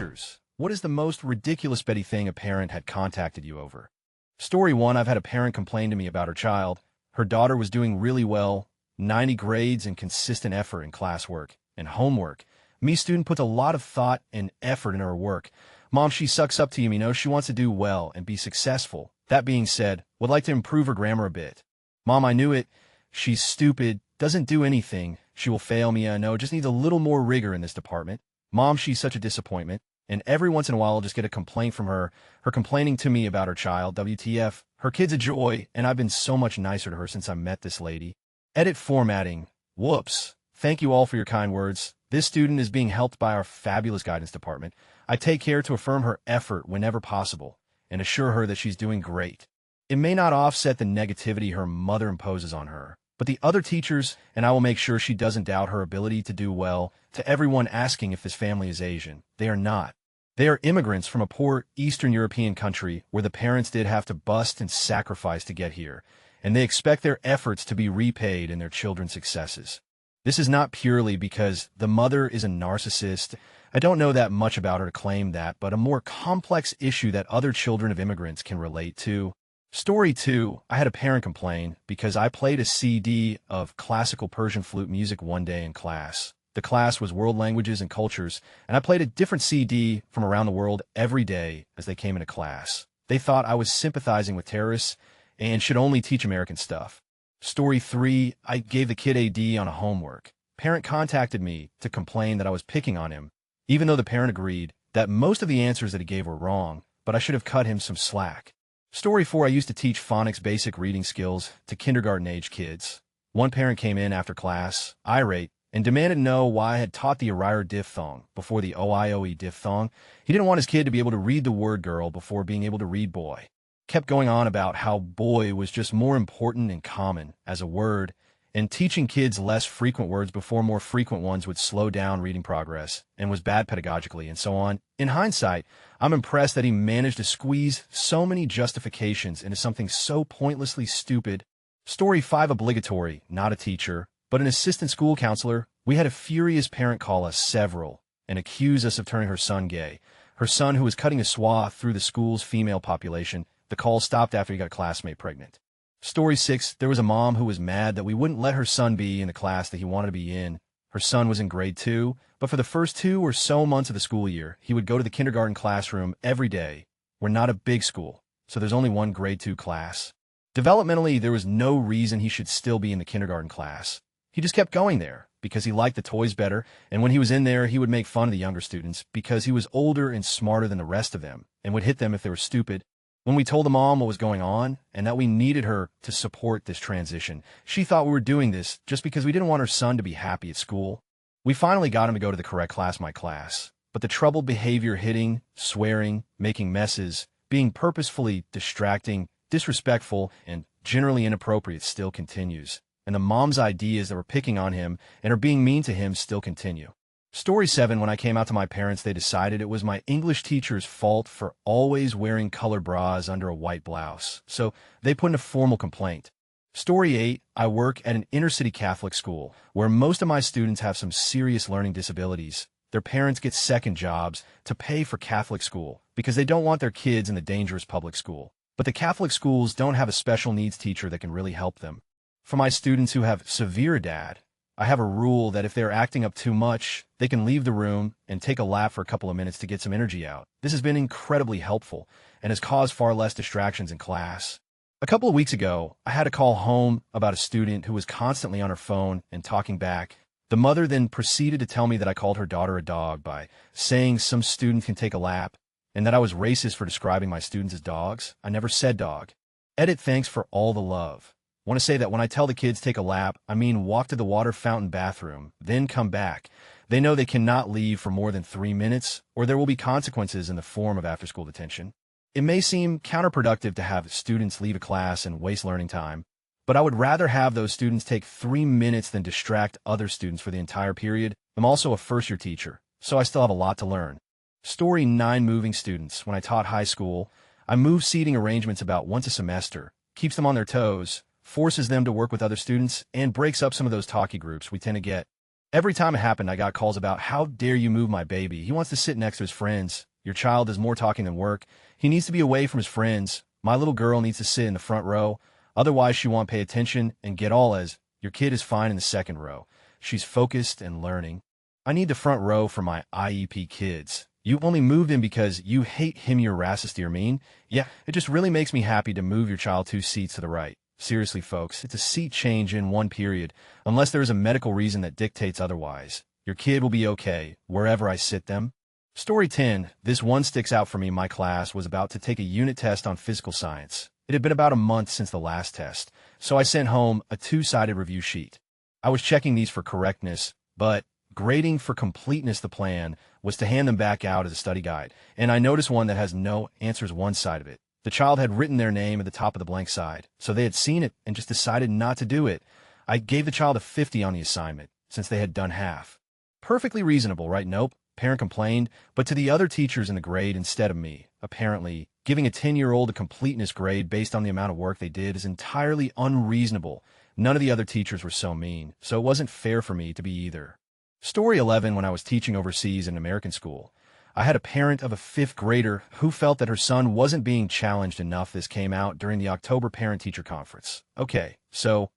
Teachers. What is the most ridiculous petty thing a parent had contacted you over? Story 1. I've had a parent complain to me about her child. Her daughter was doing really well, 90 grades and consistent effort in classwork and homework. Me student puts a lot of thought and effort into her work. Mom, she sucks up to you, she wants to do well and be successful. That being said, would like to improve her grammar a bit. Mom, I knew it. She's stupid, doesn't do anything. She will fail me, I know, just needs a little more rigor in this department. Mom, she's such a disappointment. And every once in a while I'll just get a complaint from her complaining to me about her child, WTF. Her kid's a joy, and I've been so much nicer to her since I met this lady. Edit formatting. Whoops. Thank you all for your kind words. This student is being helped by our fabulous guidance department. I take care to affirm her effort whenever possible and assure her that she's doing great. It may not offset the negativity her mother imposes on her, but the other teachers and I will make sure she doesn't doubt her ability to do well. To everyone asking if this family is Asian, they are not. They are immigrants from a poor Eastern European country where the parents did have to bust and sacrifice to get here, and they expect their efforts to be repaid in their children's successes. This is not purely because the mother is a narcissist. I don't know that much about her to claim that, but a more complex issue that other children of immigrants can relate to. Story 2. I had a parent complain because I played a CD of classical Persian flute music one day in class. The class was World Languages and Cultures, and I played a different CD from around the world every day as they came into class. They thought I was sympathizing with terrorists and should only teach American stuff. Story 3. I gave the kid a D on a homework. Parent contacted me to complain that I was picking on him, even though the parent agreed that most of the answers that he gave were wrong, but I should have cut him some slack. Story 4. I used to teach phonics basic reading skills to kindergarten-age kids. One parent came in after class, irate, and demanded to know why I had taught the Irier diphthong before the OIOE diphthong. He didn't want his kid to be able to read the word girl before being able to read boy. Kept going on about how boy was just more important and common as a word, and teaching kids less frequent words before more frequent ones would slow down reading progress and was bad pedagogically and so on. In hindsight, I'm impressed that he managed to squeeze so many justifications into something so pointlessly stupid. Story 5. Obligatory, not a teacher, but an assistant school counselor. We had a furious parent call us several and accuse us of turning her son gay. Her son, who was cutting a swath through the school's female population. The call stopped after he got a classmate pregnant. Story 6. There was a mom who was mad that we wouldn't let her son be in the class that he wanted to be in. Her son was in grade 2, but for the first 2 or so months of the school year, he would go to the kindergarten classroom every day. We're not a big school, so there's only one grade 2 class. Developmentally, there was no reason he should still be in the kindergarten class. He just kept going there because he liked the toys better, and when he was in there, he would make fun of the younger students because he was older and smarter than the rest of them and would hit them if they were stupid. When we told the mom what was going on and that we needed her to support this transition, she thought we were doing this just because we didn't want her son to be happy at school. We finally got him to go to the correct class, my class, but the troubled behavior, hitting, swearing, making messes, being purposefully distracting, disrespectful, and generally inappropriate still continues. And the mom's ideas that were picking on him and are being mean to him still continue. Story 7. When I came out to my parents, they decided it was my English teacher's fault for always wearing colored bras under a white blouse, so they put in a formal complaint. Story 8. I work at an inner-city Catholic school where most of my students have some serious learning disabilities. Their parents get second jobs to pay for Catholic school because they don't want their kids in the dangerous public school. But the Catholic schools don't have a special needs teacher that can really help them. For my students who have severe DAD, I have a rule that if they're acting up too much, they can leave the room and take a lap for a couple of minutes to get some energy out. This has been incredibly helpful and has caused far less distractions in class. A couple of weeks ago, I had a call home about a student who was constantly on her phone and talking back. The mother then proceeded to tell me that I called her daughter a dog by saying some student can take a lap and that I was racist for describing my students as dogs. I never said dog. Edit. Thanks for all the love. Want to say that when I tell the kids take a lap, I mean walk to the water fountain bathroom, then come back. They know they cannot leave for more than 3 minutes, or there will be consequences in the form of after-school detention. It may seem counterproductive to have students leave a class and waste learning time, but I would rather have those students take 3 minutes than distract other students for the entire period. I'm also a first-year teacher, so I still have a lot to learn. Story 9. Moving students. When I taught high school, I moved seating arrangements about once a semester, keeps them on their toes, forces them to work with other students, and breaks up some of those talkie groups we tend to get. Every time it happened, I got calls about, how dare you move my baby? He wants to sit next to his friends. Your child does more talking than work. He needs to be away from his friends. My little girl needs to sit in the front row. Otherwise, she won't pay attention and get all as, your kid is fine in the second row. She's focused and learning. I need the front row for my IEP kids. You only moved him because you hate him, you're racist, you're mean? Yeah, it just really makes me happy to move your child 2 seats to the right. Seriously, folks, it's a seat change in one period, unless there is a medical reason that dictates otherwise. Your kid will be okay, wherever I sit them. Story 10. This one sticks out for me. My class was about to take a unit test on physical science. It had been about a month since the last test, so I sent home a 2-sided review sheet. I was checking these for correctness, but grading for completeness. The plan was to hand them back out as a study guide, and I noticed one that has no answers one side of it. The child had written their name at the top of the blank side, so they had seen it and just decided not to do it. I gave the child a 50 on the assignment, since they had done half. Perfectly reasonable, right? Nope. Parent complained, but to the other teachers in the grade instead of me. Apparently, giving a 10-year-old a completeness grade based on the amount of work they did is entirely unreasonable. None of the other teachers were so mean, so it wasn't fair for me to be either. Story 11. When I was teaching overseas in an American school, I had a parent of a 5th grader who felt that her son wasn't being challenged enough. This came out during the October parent-teacher conference. Okay, so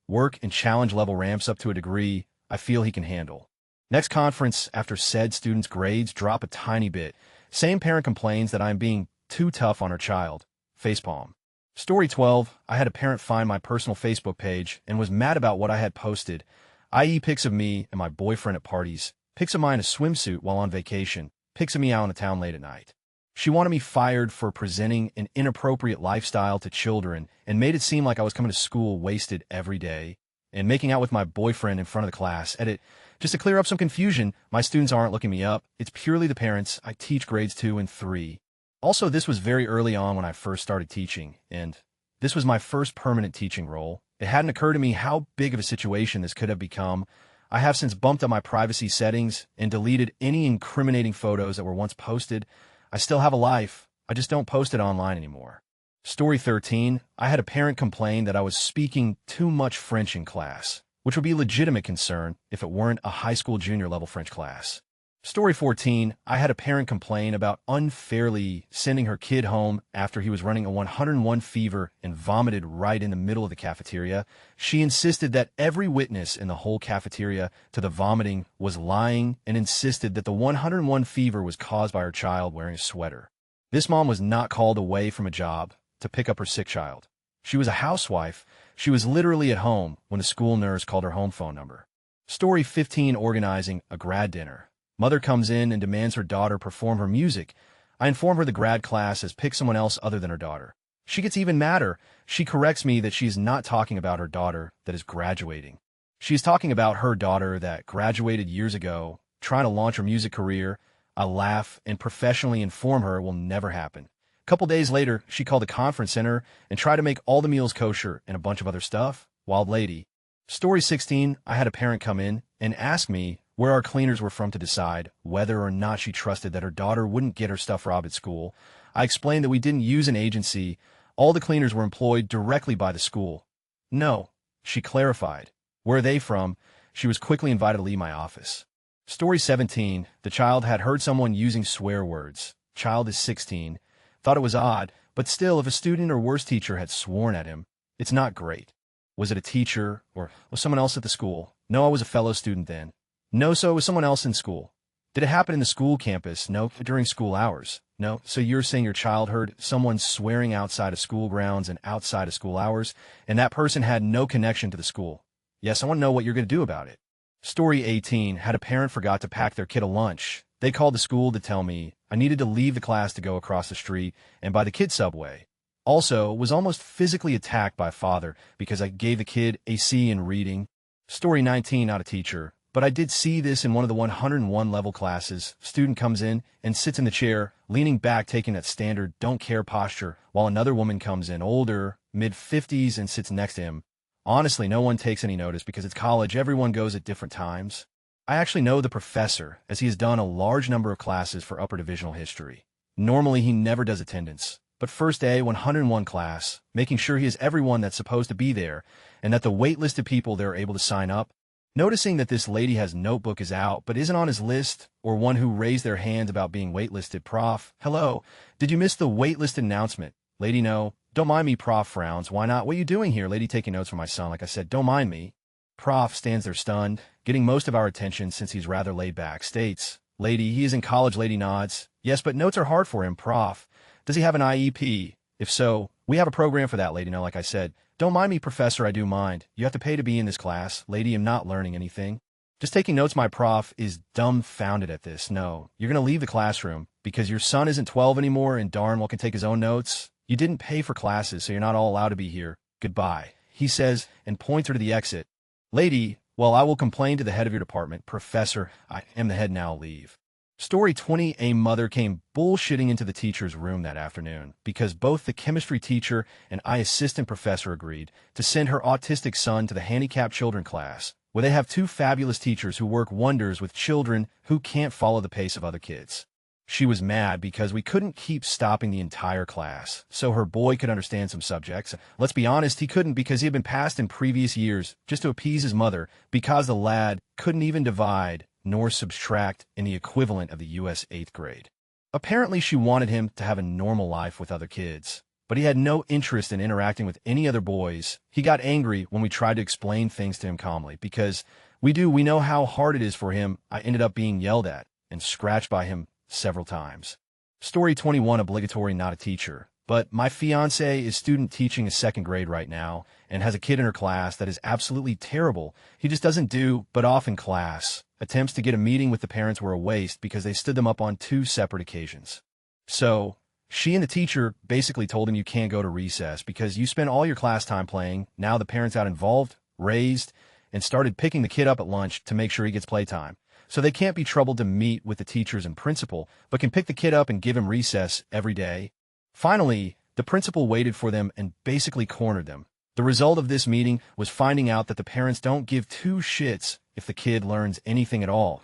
work and challenge level ramps up to a degree I feel he can handle. Next conference, after said student's grades drop a tiny bit, same parent complains that I'm being too tough on her child. Facepalm. Story 12. I had a parent find my personal Facebook page and was mad about what I had posted, i.e. pics of me and my boyfriend at parties, pics of mine in a swimsuit while on vacation, pics of me out in the town late at night. She wanted me fired for presenting an inappropriate lifestyle to children and made it seem like I was coming to school wasted every day and making out with my boyfriend in front of the class. Edit. Just to clear up some confusion, my students aren't looking me up. It's purely the parents. I teach grades 2 and 3. Also, this was very early on when I first started teaching, and this was my first permanent teaching role. It hadn't occurred to me how big of a situation this could have become. I have since bumped up my privacy settings and deleted any incriminating photos that were once posted. I still have a life. I just don't post it online anymore. Story 13. I had a parent complain that I was speaking too much French in class, which would be a legitimate concern if it weren't a high school junior level French class. Story 14. I had a parent complain about unfairly sending her kid home after he was running a 101 fever and vomited right in the middle of the cafeteria. She insisted that every witness in the whole cafeteria to the vomiting was lying and insisted that the 101 fever was caused by her child wearing a sweater. This mom was not called away from a job to pick up her sick child. She was a housewife. She was literally at home when the school nurse called her home phone number. Story 15. Organizing a grad dinner. Mother comes in and demands her daughter perform her music. I inform her the grad class has picked someone else other than her daughter. She gets even madder. She corrects me that she is not talking about her daughter that is graduating. She is talking about her daughter that graduated years ago, trying to launch her music career. I laugh and professionally inform her it will never happen. A couple days later, she called the conference center and tried to make all the meals kosher and a bunch of other stuff. Wild lady. Story 16. I had a parent come in and ask me where our cleaners were from to decide whether or not she trusted that her daughter wouldn't get her stuff robbed at school. I explained that we didn't use an agency. All the cleaners were employed directly by the school. No, she clarified. Where are they from? She was quickly invited to leave my office. Story 17. The child had heard someone using swear words. Child is 16. Thought it was odd, but still, if a student or worse teacher had sworn at him, it's not great. Was it a teacher or was someone else at the school? No, I was a fellow student then. No, so it was someone else in school. Did it happen in the school campus? No, during school hours. No, so you're saying your child heard someone swearing outside of school grounds and outside of school hours, and that person had no connection to the school. Yes, I want to know what you're going to do about it. Story 18. Had a parent forgot to pack their kid a lunch. They called the school to tell me I needed to leave the class to go across the street and buy the kid Subway. Also, was almost physically attacked by father because I gave the kid a C in reading. Story 19. Not a teacher, but I did see this in one of the 101 level classes. Student comes in and sits in the chair, leaning back, taking that standard don't care posture, while another woman comes in, older, mid-50s, and sits next to him. Honestly, no one takes any notice because it's college. Everyone goes at different times. I actually know the professor, as he has done a large number of classes for upper divisional history. Normally, he never does attendance, but first day, 101 class, making sure he has everyone that's supposed to be there, and that the wait list of people there are able to sign up. Noticing that this lady has notebook is out but isn't on his list, or one who raised their hands about being waitlisted. Prof, hello, did you miss the waitlisted announcement? Lady, no. Don't mind me. Prof frowns. Why not? What are you doing here? Lady, taking notes for my son. Like I said, don't mind me. Prof stands there stunned, getting most of our attention since he's rather laid back. States, lady, he is in college. Lady nods. Yes, but notes are hard for him. Prof, does he have an IEP? If so, we have a program for that. Lady, no. Like I said, don't mind me, Professor. I do mind. You have to pay to be in this class. Lady, I'm not learning anything. Just taking notes. My prof is dumbfounded at this. No, you're going to leave the classroom because your son isn't 12 anymore and darn well can take his own notes. You didn't pay for classes, so you're not all allowed to be here. Goodbye, he says, and points her to the exit. Lady, well, I will complain to the head of your department. Professor, I am the head now. Leave. Story 20. A mother came bullshitting into the teacher's room that afternoon because both the chemistry teacher and assistant professor agreed to send her autistic son to the handicapped children class, where they have two fabulous teachers who work wonders with children who can't follow the pace of other kids. She was mad because we couldn't keep stopping the entire class, so her boy could understand some subjects. Let's be honest, he couldn't because he had been passed in previous years just to appease his mother because the lad couldn't even divide nor subtract in the equivalent of the U.S. 8th grade. Apparently, she wanted him to have a normal life with other kids, but he had no interest in interacting with any other boys. He got angry when we tried to explain things to him calmly because we know how hard it is for him. I ended up being yelled at and scratched by him several times. Story 21. Obligatory, not a teacher. But my fiance is student teaching a 2nd grade right now and has a kid in her class that is absolutely terrible. He just doesn't do but off in class. Attempts to get a meeting with the parents were a waste because they stood them up on 2 separate occasions. So, she and the teacher basically told him you can't go to recess because you spend all your class time playing. Now the parents got involved, raised, and started picking the kid up at lunch to make sure he gets playtime. So they can't be troubled to meet with the teachers and principal, but can pick the kid up and give him recess every day. Finally, the principal waited for them and basically cornered them. The result of this meeting was finding out that the parents don't give 2 shits if the kid learns anything at all.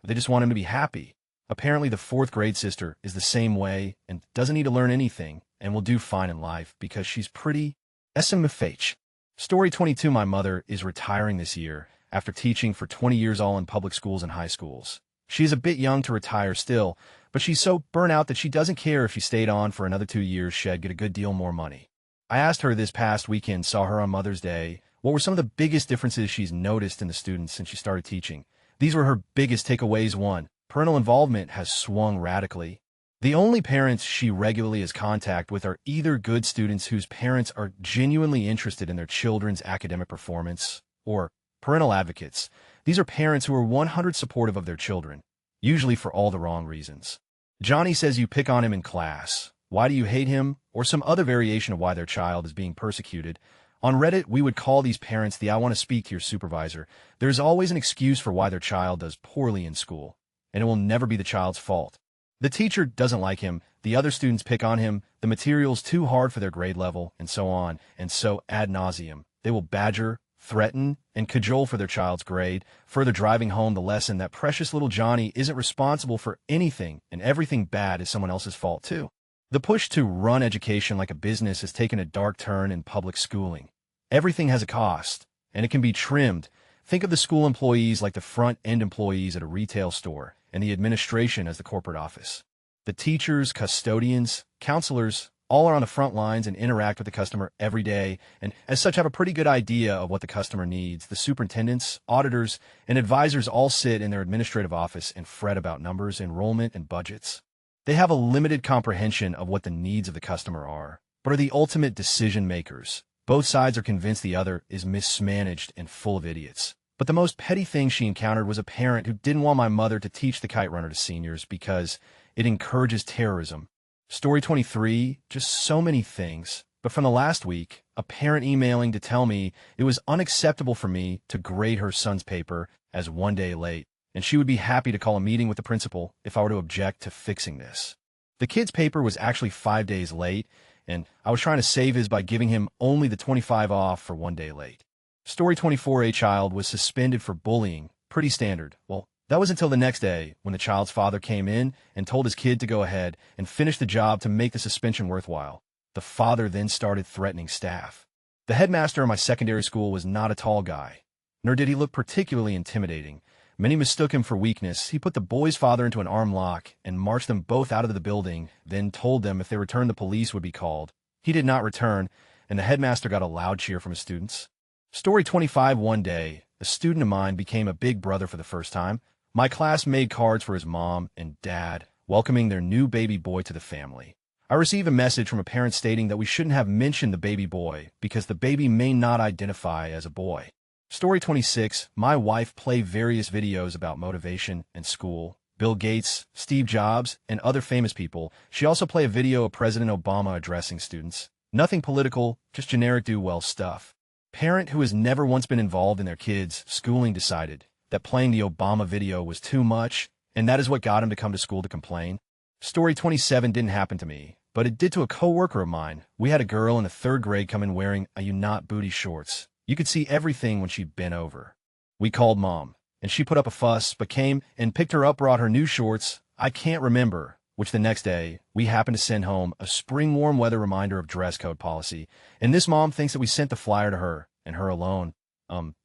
They just want him to be happy. Apparently the 4th grade sister is the same way and doesn't need to learn anything and will do fine in life because she's pretty SMFH. Story 22. My mother is retiring this year after teaching for 20 years all in public schools and high schools. She is a bit young to retire still, but she's so burnt out that she doesn't care if she stayed on for another 2 years. She'd get a good deal more money. I asked her this past weekend, saw her on Mother's Day, what were some of the biggest differences she's noticed in the students since she started teaching. These were her biggest takeaways. 1. Parental involvement has swung radically. The only parents she regularly has contact with are either good students whose parents are genuinely interested in their children's academic performance, or parental advocates. These are parents who are 100% supportive of their children, usually for all the wrong reasons. Johnny says you pick on him in class. Why do you hate him? Or some other variation of why their child is being persecuted. On Reddit, we would call these parents the I want to speak to your supervisor. There's always an excuse for why their child does poorly in school, and it will never be the child's fault. The teacher doesn't like him, the other students pick on him, the material's too hard for their grade level, and so on, and so ad nauseum. They will badger, threaten, and cajole for their child's grade, further driving home the lesson that precious little Johnny isn't responsible for anything, and everything bad is someone else's fault too. The push to run education like a business has taken a dark turn in public schooling. Everything has a cost, and it can be trimmed. Think of the school employees like the front-end employees at a retail store, and the administration as the corporate office. The teachers, custodians, counselors, all are on the front lines and interact with the customer every day, and as such have a pretty good idea of what the customer needs. The superintendents, auditors, and advisors all sit in their administrative office and fret about numbers, enrollment, and budgets. They have a limited comprehension of what the needs of the customer are, but are the ultimate decision makers. Both sides are convinced the other is mismanaged and full of idiots. But the most petty thing she encountered was a parent who didn't want my mother to teach the kite runner to seniors because it encourages terrorism. Story 23, just so many things. But from the last week, a parent emailing to tell me it was unacceptable for me to grade her son's paper as 1 day late, and she would be happy to call a meeting with the principal if I were to object to fixing this. The kid's paper was actually 5 days late, and I was trying to save his by giving him only the 25 off for 1 day late. Story 24, a child was suspended for bullying. Pretty standard. Well, that was until the next day when the child's father came in and told his kid to go ahead and finish the job to make the suspension worthwhile. The father then started threatening staff. The headmaster of my secondary school was not a tall guy. nor did he look particularly intimidating. Many mistook him for weakness. He put the boy's father into an arm lock and marched them both out of the building, then told them if they returned the police would be called. He did not return, and the headmaster got a loud cheer from his students. Story 25. One day, a student of mine became a big brother for the first time. My class made cards for his mom and dad, welcoming their new baby boy to the family. I received a message from a parent stating that we shouldn't have mentioned the baby boy because the baby may not identify as a boy. Story 26. My wife played various videos about motivation and school. Bill Gates, Steve Jobs, and other famous people. She also played a video of President Obama addressing students. Nothing political, just generic do-well stuff. Parent who has never once been involved in their kids' schooling decided that playing the Obama video was too much, and that is what got him to come to school to complain. Story 27 didn't happen to me, but it did to a co-worker of mine. We had a girl in the 3rd grade come in wearing a not booty shorts. You could see everything when she bent over. We called mom, and she put up a fuss, but came and picked her up, brought her new shorts. I can't remember, which the next day, we happened to send home a spring warm weather reminder of dress code policy, and this mom thinks that we sent the flyer to her, and her alone.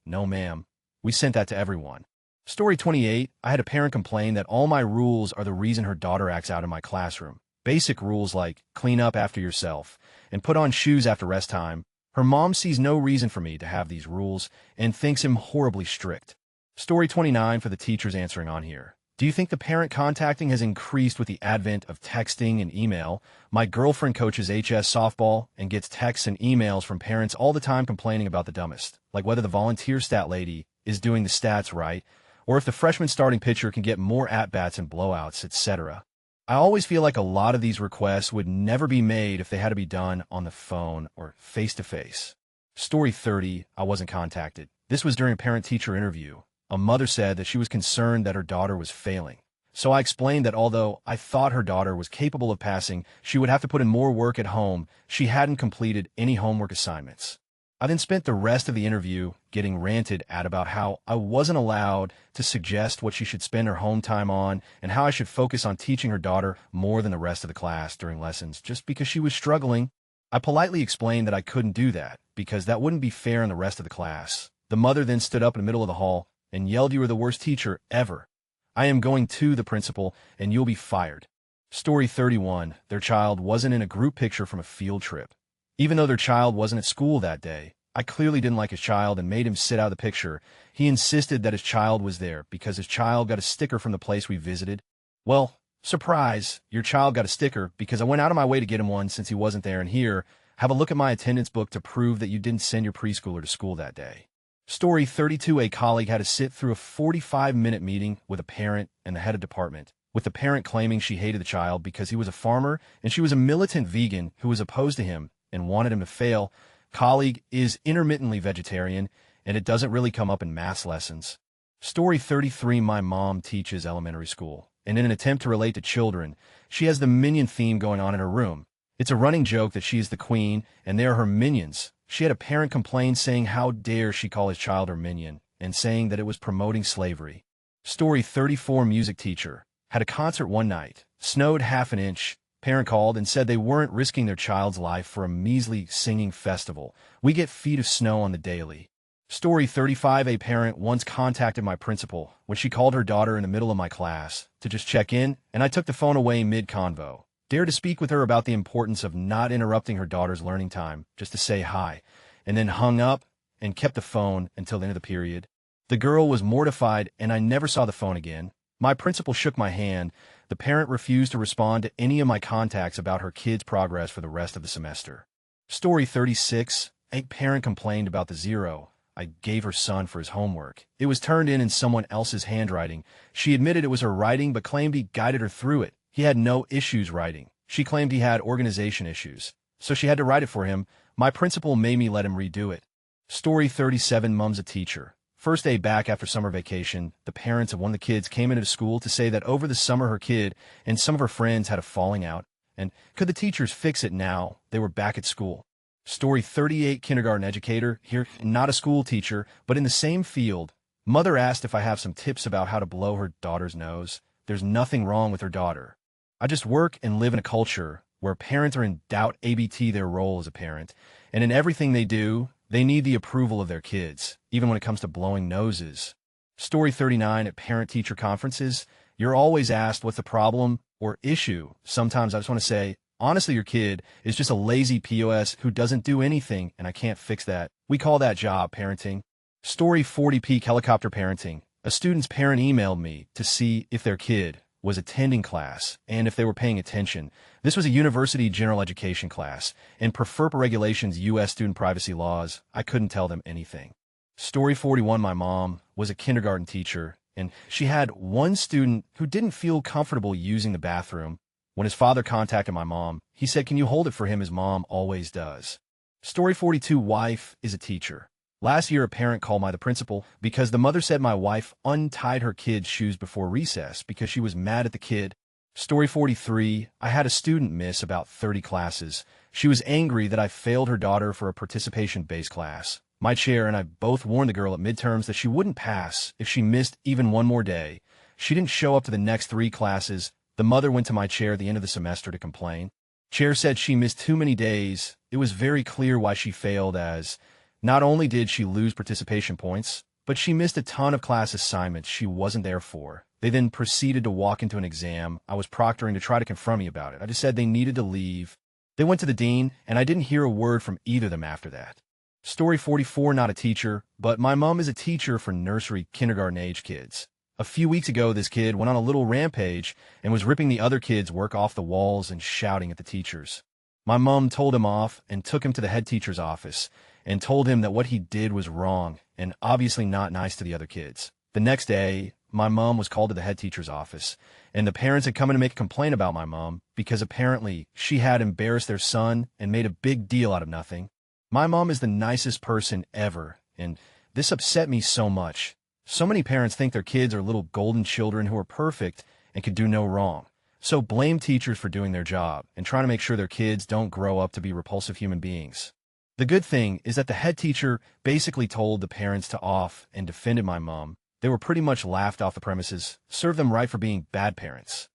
No ma'am. We sent that to everyone. Story 28. I had a parent complain that all my rules are the reason her daughter acts out in my classroom. Basic rules like clean up after yourself and put on shoes after rest time. Her mom sees no reason for me to have these rules and thinks him horribly strict. Story 29 for the teachers answering on here. Do you think the parent contacting has increased with the advent of texting and email? My girlfriend coaches HS softball and gets texts and emails from parents all the time complaining about the dumbest, like whether the volunteer stat lady is doing the stats right, or if the freshman starting pitcher can get more at-bats and blowouts, etc. I always feel like a lot of these requests would never be made if they had to be done on the phone or face-to-face. Story 30. I wasn't contacted. This was during a parent-teacher interview. A mother said that she was concerned that her daughter was failing. So I explained that although I thought her daughter was capable of passing, she would have to put in more work at home. She hadn't completed any homework assignments. I then spent the rest of the interview getting ranted at about how I wasn't allowed to suggest what she should spend her home time on and how I should focus on teaching her daughter more than the rest of the class during lessons just because she was struggling. I politely explained that I couldn't do that because that wouldn't be fair on the rest of the class. The mother then stood up in the middle of the hall and yelled, "You are the worst teacher ever. I am going to the principal and you'll be fired." Story 31. Their child wasn't in a group picture from a field trip. Even though their child wasn't at school that day, I clearly didn't like his child and made him sit out of the picture. He insisted that his child was there because his child got a sticker from the place we visited. Well, surprise, your child got a sticker because I went out of my way to get him one since he wasn't there, and here, have a look at my attendance book to prove that you didn't send your preschooler to school that day. Story 32. A colleague had to sit through a 45-minute meeting with a parent and the head of department, with the parent claiming she hated the child because he was a farmer and she was a militant vegan who was opposed to him and wanted him to fail. Colleague is intermittently vegetarian, and it doesn't really come up in math lessons. Story 33. My mom teaches elementary school, and in an attempt to relate to children, she has the minion theme going on in her room. It's a running joke that she is the queen, and they are her minions. She had a parent complain saying how dare she call his child her minion, and saying that it was promoting slavery. Story 34. Music teacher had a concert one night. Snowed half an inch. Parent called and said they weren't risking their child's life for a measly singing festival. We get feet of snow on the daily. Story 35. A parent once contacted my principal when she called her daughter in the middle of my class to just check in, and I took the phone away mid-convo. Dared to speak with her about the importance of not interrupting her daughter's learning time just to say hi, and then hung up and kept the phone until the end of the period. The girl was mortified, and I never saw the phone again. My principal shook my hand. The parent refused to respond to any of my contacts about her kid's progress for the rest of the semester. Story 36. A parent complained about the zero I gave her son for his homework. It was turned in someone else's handwriting. She admitted it was her writing, but claimed he guided her through it. He had no issues writing. She claimed he had organization issues, so she had to write it for him. My principal made me let him redo it. Story 37. Mom's a teacher. First day back after summer vacation, the parents of one of the kids came into school to say that over the summer her kid and some of her friends had a falling out, and could the teachers fix it now they were back at school. Story 38. Kindergarten educator, here not a school teacher, but in the same field. Mother asked if I have some tips about how to blow her daughter's nose. There's nothing wrong with her daughter. I just work and live in a culture where parents are in doubt ABT their role as a parent, and in everything they do, They need the approval of their kids, even when it comes to blowing noses. Story 39 at parent-teacher conferences. You're always asked what's the problem or issue. Sometimes I just want to say, honestly, your kid is just a lazy POS who doesn't do anything, and I can't fix that. We call that job parenting. Story 40 peak helicopter parenting. A student's parent emailed me to see if their kid was attending class and if they were paying attention. This was a university general education class, and per FERPA regulations, U.S. student privacy laws, I couldn't tell them anything. Story 41, my mom was a kindergarten teacher, and she had one student who didn't feel comfortable using the bathroom. When his father contacted my mom, he said, "Can you hold it for him? His mom always does." Story 42, wife is a teacher. Last year, a parent called the principal because the mother said my wife untied her kid's shoes before recess because she was mad at the kid. Story 43, I had a student miss about 30 classes. She was angry that I failed her daughter for a participation-based class. My chair and I both warned the girl at midterms that she wouldn't pass if she missed even one more day. She didn't show up to the next 3 classes. The mother went to my chair at the end of the semester to complain. Chair said she missed too many days. It was very clear why she failed, as not only did she lose participation points, but she missed a ton of class assignments she wasn't there for. They then proceeded to walk into an exam. I was proctoring to try to confront me about it. I just said they needed to leave. They went to the dean, and I didn't hear a word from either of them after that. Story 44, not a teacher, but my mom is a teacher for nursery, kindergarten-age kids. A few weeks ago, this kid went on a little rampage and was ripping the other kids' work off the walls and shouting at the teachers. My mom told him off and took him to the head teacher's office and told him that what he did was wrong and obviously not nice to the other kids. The next day, my mom was called to the head teacher's office, and the parents had come in to make a complaint about my mom because apparently she had embarrassed their son and made a big deal out of nothing. My mom is the nicest person ever, and this upset me so much. So many parents think their kids are little golden children who are perfect and could do no wrong. So blame teachers for doing their job and trying to make sure their kids don't grow up to be repulsive human beings. The good thing is that the head teacher basically told the parents to off and defended my mom. They were pretty much laughed off the premises, served them right for being bad parents.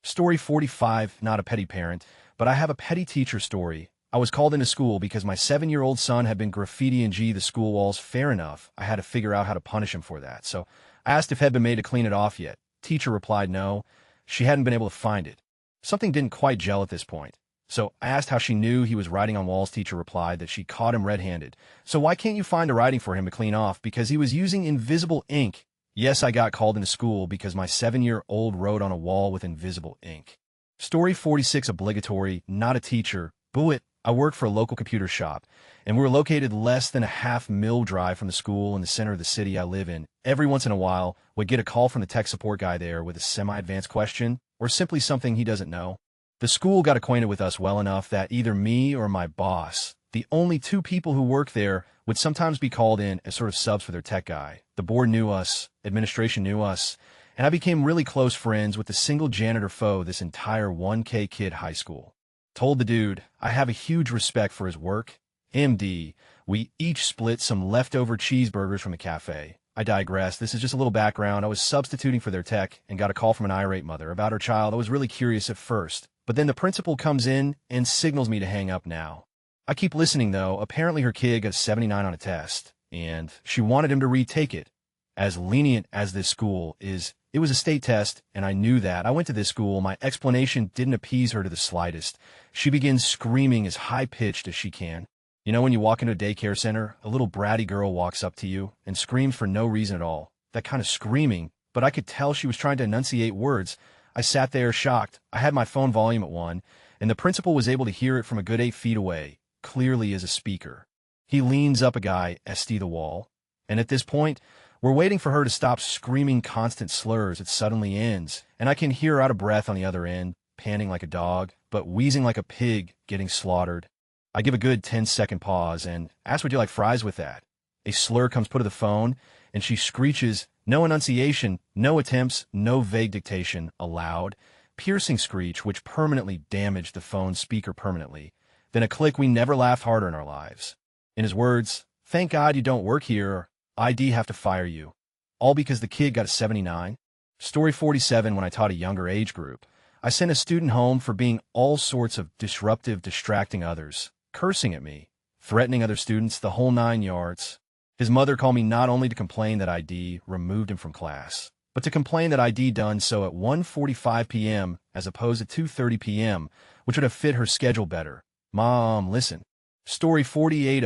Story 45, not a petty parent, but I have a petty teacher story. I was called into school because my 7-year-old son had been graffitiing the school walls. Fair enough. I had to figure out how to punish him for that. So I asked if it had been made to clean it off yet. Teacher replied no. She hadn't been able to find it. Something didn't quite gel at this point. So I asked how she knew he was writing on walls. Teacher replied that she caught him red-handed. So why can't you find a writing for him to clean off? Because he was using invisible ink. Yes, I got called into school because my 7-year-old wrote on a wall with invisible ink. Story 46, obligatory, not a teacher. Boo it. I work for a local computer shop, and we're located less than a half-mile drive from the school in the center of the city I live in. Every once in a while, we'd get a call from the tech support guy there with a semi-advanced question, or simply something he doesn't know. The school got acquainted with us well enough that either me or my boss, the only 2 people who work there, would sometimes be called in as sort of subs for their tech guy. The board knew us, administration knew us, and I became really close friends with the single janitor foe this entire 1K kid high school. Told the dude, I have a huge respect for his work. MD, we each split some leftover cheeseburgers from the cafe. I digress. This is just a little background. I was substituting for their tech and got a call from an irate mother about her child. I was really curious at first, but then the principal comes in and signals me to hang up now. I keep listening though. Apparently her kid got a 79 on a test, and she wanted him to retake it. As lenient as this school is, it was a state test, and I knew that. I went to this school. My explanation didn't appease her to the slightest. She begins screaming as high-pitched as she can. You know when you walk into a daycare center, a little bratty girl walks up to you and screams for no reason at all. That kind of screaming, but I could tell she was trying to enunciate words. I sat there shocked. I had my phone volume at 1, and the principal was able to hear it from a good 8 feet away, clearly as a speaker. He leans up a guy, SD the wall, and at this point, we're waiting for her to stop screaming constant slurs. It suddenly ends, and I can hear her out of breath on the other end, panting like a dog, but wheezing like a pig getting slaughtered. I give a good 10-second pause and ask, would you like fries with that? A slur comes put to the phone, and she screeches, no enunciation, no attempts, no vague dictation, a loud, piercing screech which permanently damaged the phone's speaker permanently. Then a click. We never laughed harder in our lives. In his words, thank God you don't work here, or I'd have to fire you. All because the kid got a 79. Story 47, when I taught a younger age group, I sent a student home for being all sorts of disruptive, distracting others, cursing at me. threatening other students, the whole 9 yards. His mother called me not only to complain that ID removed him from class, but to complain that ID done so at 1:45 p.m. as opposed to 2:30 p.m., which would have fit her schedule better. Mom, listen. Story 48.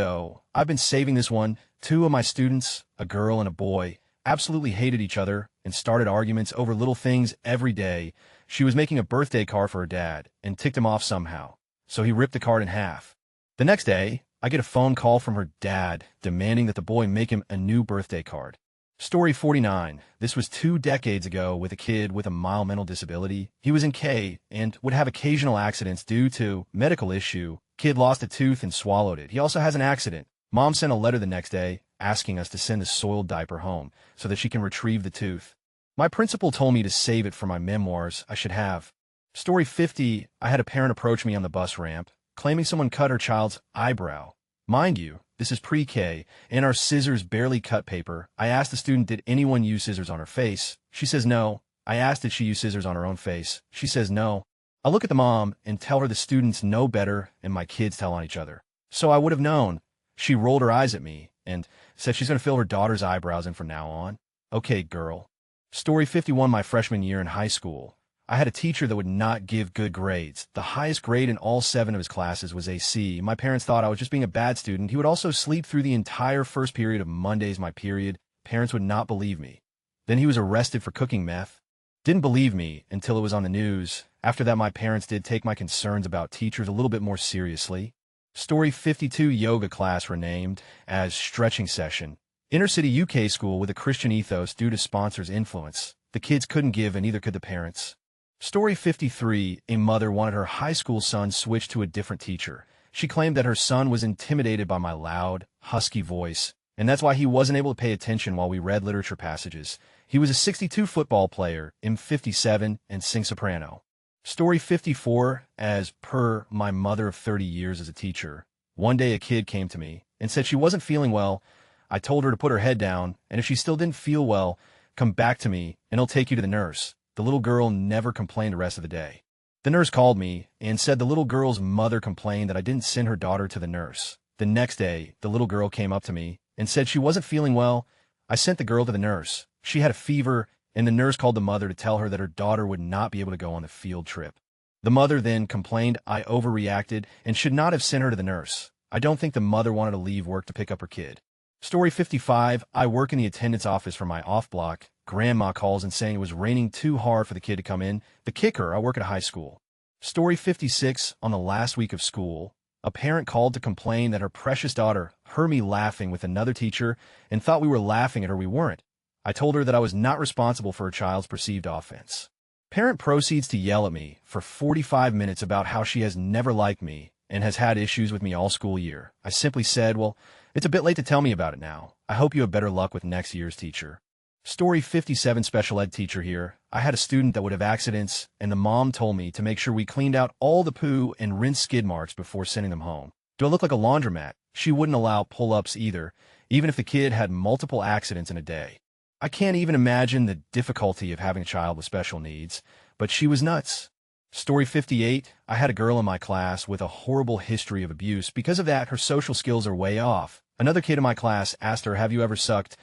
I've been saving this one. Two of my students, a girl and a boy, absolutely hated each other and started arguments over little things every day. She was making a birthday card for her dad and ticked him off somehow, so he ripped the card in half. The next day, I get a phone call from her dad demanding that the boy make him a new birthday card. Story 49. This was 2 decades ago with a kid with a mild mental disability. He was in K and would have occasional accidents due to medical issue. Kid lost a tooth and swallowed it. He also has an accident. Mom sent a letter the next day asking us to send the soiled diaper home so that she can retrieve the tooth. My principal told me to save it for my memoirs. I should have. Story 50. I had a parent approach me on the bus ramp, claiming someone cut her child's eyebrow. Mind you, this is pre-K, and our scissors barely cut paper. I asked the student, did anyone use scissors on her face? She says no. I asked, did she use scissors on her own face? She says no. I look at the mom and tell her the students know better and my kids tell on each other. So I would have known. She rolled her eyes at me and said she's going to fill her daughter's eyebrows in from now on. Okay, girl. Story 51. My freshman year in high school, I had a teacher that would not give good grades. The highest grade in all 7 of his classes was a C. My parents thought I was just being a bad student. He would also sleep through the entire first period of Mondays, my period. Parents would not believe me. Then he was arrested for cooking meth. Didn't believe me until it was on the news. After that, my parents did take my concerns about teachers a little bit more seriously. Story 52. Yoga class renamed as stretching session. Inner city UK school with a Christian ethos due to sponsors' influence. The kids couldn't give and neither could the parents. Story 53. A mother wanted her high school son switched to a different teacher. She claimed that her son was intimidated by my loud, husky voice, and that's why he wasn't able to pay attention while we read literature passages. He was a 62 football player, M57, and sing soprano. Story 54. As per my mother of 30 years as a teacher, one day a kid came to me and said she wasn't feeling well. I told her to put her head down, and if she still didn't feel well, come back to me, and I'll take you to the nurse. The little girl never complained the rest of the day. The nurse called me and said the little girl's mother complained that I didn't send her daughter to the nurse. The next day, the little girl came up to me and said she wasn't feeling well. I sent the girl to the nurse. She had a fever, and the nurse called the mother to tell her that her daughter would not be able to go on the field trip. The mother then complained I overreacted and should not have sent her to the nurse. I don't think the mother wanted to leave work to pick up her kid. Story 55. I work in the attendance office for my off-block. Grandma calls and saying it was raining too hard for the kid to come in. The kicker, I work at a high school. Story 56. On the last week of school, a parent called to complain that her precious daughter heard me laughing with another teacher and thought we were laughing at her. We weren't. I told her that I was not responsible for her child's perceived offense. Parent proceeds to yell at me for 45 minutes about how she has never liked me and has had issues with me all school year. I simply said, well, it's a bit late to tell me about it now. I hope you have better luck with next year's teacher. Story 57. Special ed teacher here. I had a student that would have accidents, and the mom told me to make sure we cleaned out all the poo and rinsed skid marks before sending them home. Do I look like a laundromat? She wouldn't allow pull-ups either, even if the kid had multiple accidents in a day. I can't even imagine the difficulty of having a child with special needs, but she was nuts. Story 58. I had a girl in my class with a horrible history of abuse. Because of that, her social skills are way off. Another kid in my class asked her, have you ever sucked?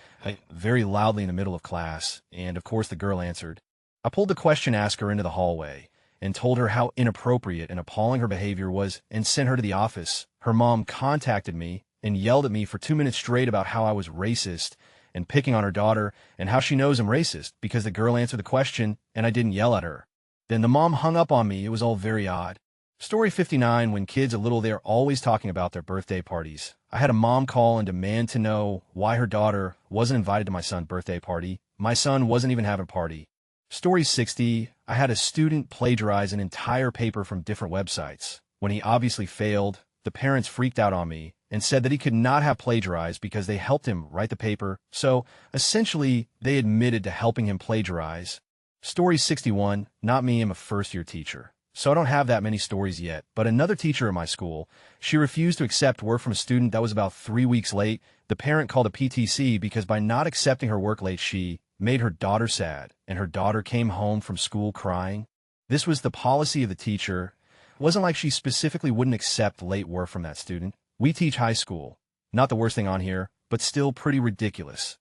Very loudly in the middle of class, and of course the girl answered. I pulled the question asker into the hallway and told her how inappropriate and appalling her behavior was and sent her to the office. Her mom contacted me and yelled at me for 2 minutes straight about how I was racist and picking on her daughter and how she knows I'm racist because the girl answered the question and I didn't yell at her. Then the mom hung up on me. It was all very odd. Story 59. When kids are little, they're always talking about their birthday parties. I had a mom call and demand to know why her daughter wasn't invited to my son's birthday party. My son wasn't even having a party. Story 60. I had a student plagiarize an entire paper from different websites. When he obviously failed, the parents freaked out on me and said that he could not have plagiarized because they helped him write the paper. So, essentially, they admitted to helping him plagiarize. Story 61. Not me, I'm a first-year teacher, so I don't have that many stories yet. But another teacher in my school, she refused to accept work from a student that was about 3 weeks late. The parent called a PTC because by not accepting her work late, she made her daughter sad, and her daughter came home from school crying. This was the policy of the teacher. It wasn't like she specifically wouldn't accept late work from that student. We teach high school. Not the worst thing on here, but still pretty ridiculous.